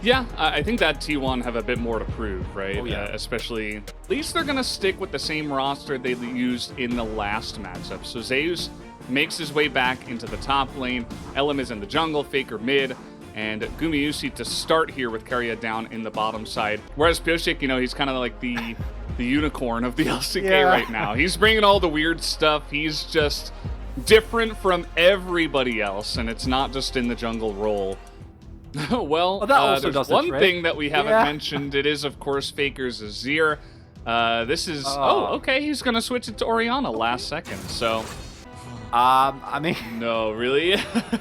Yeah, I think that T1 have a bit more to prove, right? Oh, yeah. Especially, at least they're going to stick with the same roster they used in the last matchup. So Zeus makes his way back into the top lane. Elim is in the jungle, Faker mid, and Gumayusi to start here with Keria down in the bottom side. Whereas Pyosik, you know, he's kind of like the unicorn of the LCK right now. He's bringing all the weird stuff. He's just different from everybody else, and it's not just in the jungle role. Well, there's one thing that we haven't mentioned. It is, of course, Faker's Azir. This is... Oh, okay, he's going to switch it to Orianna last second, so... I mean... No, really?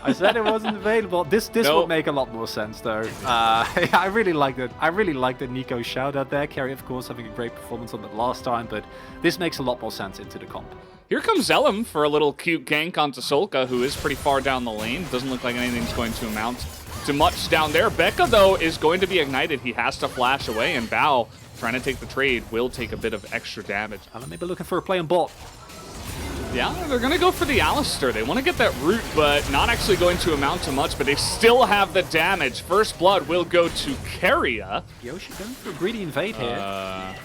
I said it wasn't available. This would make a lot more sense, though. I really liked it. I really liked the Nico shout out there. Keria, of course, having a great performance on that last time, but this makes a lot more sense into the comp. Here comes Elim for a little cute gank onto Solka, who is pretty far down the lane. Doesn't look like anything's going to amount to much down there. Becca, though, is going to be ignited. He has to flash away, and Bao, trying to take the trade, will take a bit of extra damage. Maybe looking for a play on bot. Yeah, they're going to go for the Alistar. They want to get that root, but not actually going to amount to much, but they still have the damage. First blood will go to Keria. Yoshi going for a greedy invade here.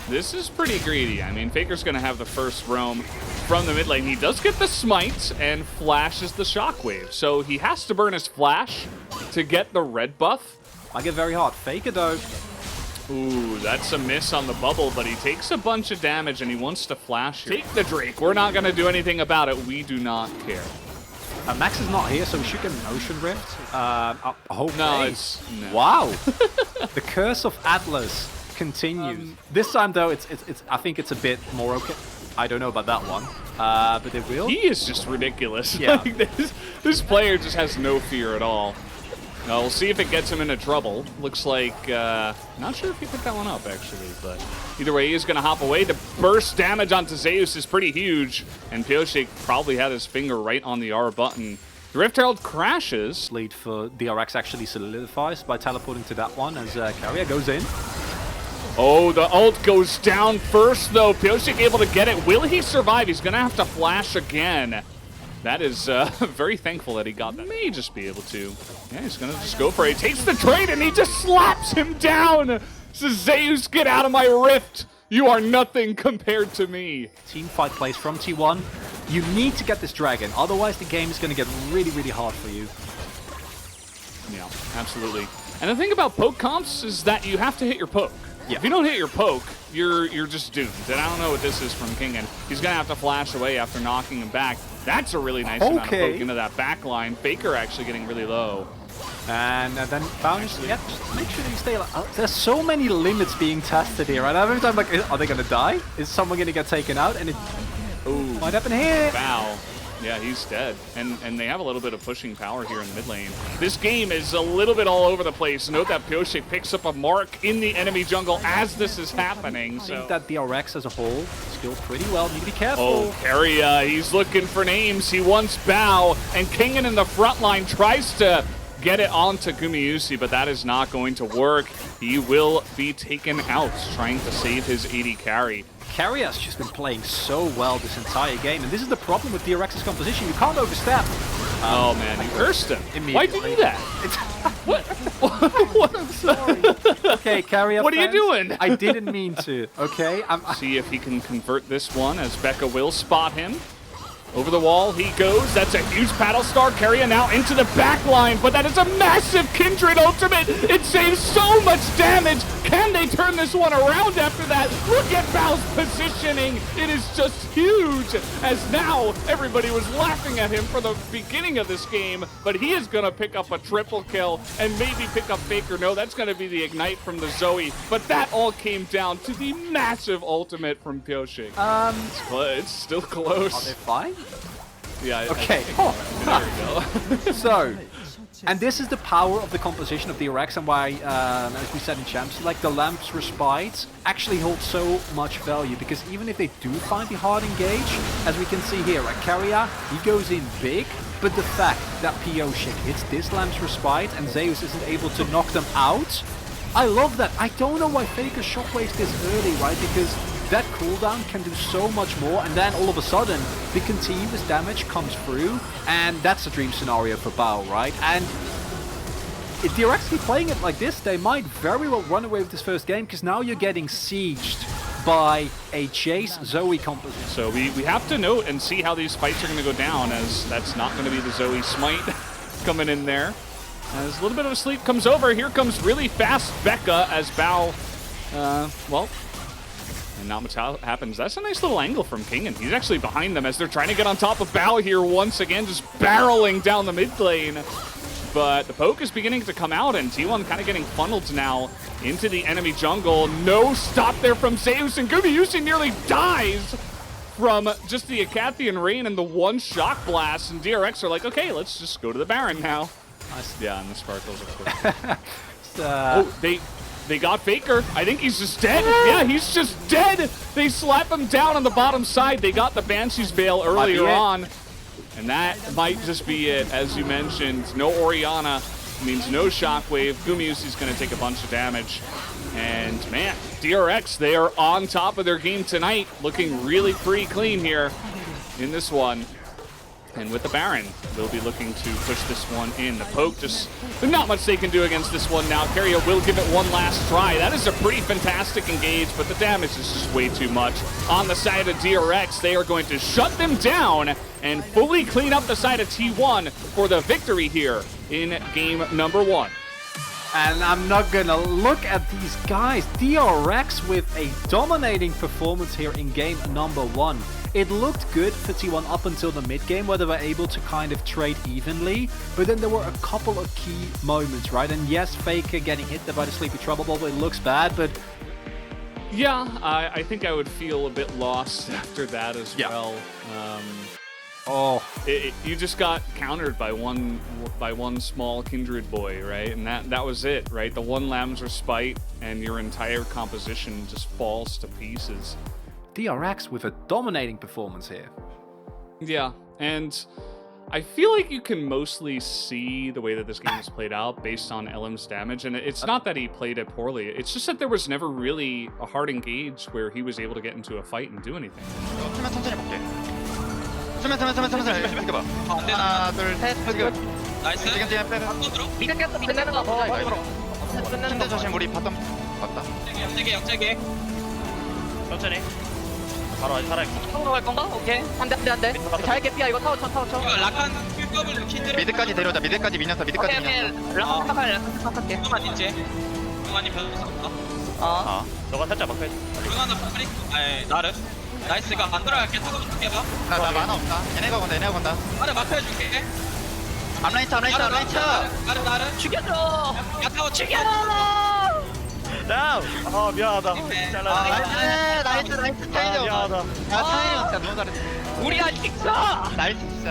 This is pretty greedy. I mean, Faker's going to have the first roam from the mid lane. He does get the smite and flashes the shockwave. So he has to burn his flash to get the red buff. I get very hard. Faker, though. Ooh, that's a miss on the bubble, but he takes a bunch of damage and he wants to flash. Take the Drake. We're not going to do anything about it. We do not care. Max is not here, so we should get an Ocean Rift. No, it's... No. Wow. The curse of Atlas continues. This time, though, it's I think it's a bit more okay. I don't know about that one, but it will. He is just ridiculous. Yeah. Like this player just has no fear at all. No, we'll see if it gets him into trouble. Looks like, not sure if he picked that one up, actually, but either way, he is going to hop away. The burst damage onto Zeus is pretty huge, and Pyosik probably had his finger right on the R button. The Rift Herald crashes. Lead for DRX actually solidifies by teleporting to that one as Keria goes in. Oh, the ult goes down first, though. Pyosik able to get it. Will he survive? He's going to have to flash again. That is very thankful that he got that. May just be able to. Yeah, he's going to just go for it. He takes the trade, and he just slaps him down. Says, Zeus, get out of my rift. You are nothing compared to me. Team fight plays from T1. You need to get this dragon. Otherwise, the game is going to get really, really hard for you. Yeah, absolutely. And the thing about poke comps is that you have to hit your poke. Yeah. If you don't hit your poke, you're just doomed. And I don't know what this is from Kingen. He's going to have to flash away after knocking him back. That's a really nice amount of poke into that back line. Faker actually getting really low. And then bounce. Yeah, just make sure that you stay alive. There's so many limits being tested here, right? Every time, like, are they going to die? Is someone going to get taken out? And it might happen here. Wow. Yeah, he's dead. And they have a little bit of pushing power here in the mid lane. This game is a little bit all over the place. Note that Pyosik picks up a mark in the enemy jungle as this is happening. I think that DRX as a whole is still pretty well. Need to be careful. Oh, Keria, he's looking for names. He wants Bao. And Kingen in the front line tries to get it onto Gumayusi, but that is not going to work. He will be taken out, trying to save his AD carry. Keria's just been playing so well this entire game, and this is the problem with DRX's composition. You can't overstep. Oh man, you cursed him. Why'd you do that? What? I'm sorry. Okay, Keria. What are you doing? I didn't mean to. Okay. See if he can convert this one, as Becca will spot him. Over the wall he goes. That's a huge paddle star. Keria now into the back line, but that is a massive Kindred ultimate. It saves so much damage. Can they turn this one around after that? Look at Bao's positioning. It is just huge, as now everybody was laughing at him for the beginning of this game, but he is going to pick up a triple kill and maybe pick up Faker. No, that's going to be the ignite from the Zoe, but that all came down to the massive ultimate from Pyosik. It's still close. Are they fine? Yeah. Okay. There we go. So, and this is the power of the composition of DRX, and why, as we said in Champs, like the Lamp's Respite actually holds so much value, because even if they do find the hard engage, as we can see here, like Keria, he goes in big, but the fact that Pyosik hits this Lamp's Respite and Zeus isn't able to knock them out, I love that. I don't know why Faker shockwaves this early, right? Because that cooldown can do so much more, and then all of a sudden the continuous damage comes through, and that's a dream scenario for Bao, right? And if DRX keep playing it like this, they might very well run away with this first game, because now you're getting sieged by a Chase Zoe composition. So we have to note and see how these fights are going to go down, as that's not going to be the Zoe Smite coming in there. As a little bit of a sleep comes over, here comes really fast Becca as Bao, well, and not much happens. That's a nice little angle from Kingen. He's actually behind them as they're trying to get on top of Bao here once again, just barreling down the mid lane. But the poke is beginning to come out, and T1 kind of getting funneled now into the enemy jungle. No stop there from Zeus, and Gumayusi nearly dies from just the Acathian Rain and the one shock blast, and DRX are like, okay, let's just go to the Baron now. Nice. Yeah, and the sparkles, of course. Oh, they got Faker. I think he's just dead. Yeah, he's just dead. They slap him down on the bottom side. They got the Banshee's Veil earlier on. And that might just be it. As you mentioned, no Orianna means no Shockwave. Gumayusi's going to take a bunch of damage. And man, DRX, they are on top of their game tonight, looking really pretty clean here in this one. And with the Baron, they'll be looking to push this one in. The poke, just not much they can do against this one now. Keria will give it one last try. That is a pretty fantastic engage, but the damage is just way too much. On the side of DRX, they are going to shut them down and fully clean up the side of T1 for the victory here in game number 1. And I'm not gonna look at these guys. DRX with a dominating performance here in game number 1. It looked good for T1 up until the mid game, where they were able to kind of trade evenly, but then there were a couple of key moments, right? And yes, Faker getting hit there by the Sleepy Trouble Ball, it looks bad, but yeah, I think I would feel a bit lost after that as well. You just got countered by one small Kindred boy, right? And that was it, right? The one Lamb's Respite, and your entire composition just falls to pieces. DRX with a dominating performance here. Yeah, and I feel like you can mostly see the way that this game is played out based on LM's damage, and it's not that he played it poorly, it's just that there was never really a hard engage where he was able to get into a fight and do anything. 하나 둘셋 나이스 미드 깼어 미드 깼는 거 보자 침대 조심 우리 바텀 갔다 역제게 천천히 바로 아직 살아있고 타워로 갈 건가? 오케이 안돼 잘 개피야 이거 타워 쳐 이거 라칸 큐법을 킨드를 미드까지 데려오자 미드까지 미녀서 미드까지 미녀서 라칸 생각할게 그만 있지 그만이 변수 없어 너가 살짝 막혀야지 그만은 파프리 나를 나이스가 안 들어갈게 타워 좀 해봐 나 만화 없다 얘네가 건다 나를 막혀줄게 앞라인 쳐 나를 죽여줘 야 타워 죽여 다운 미안하다 나이스 타이저 미안하다 야 타이저 진짜 너무 잘했어 우리가 직서 나이스 진짜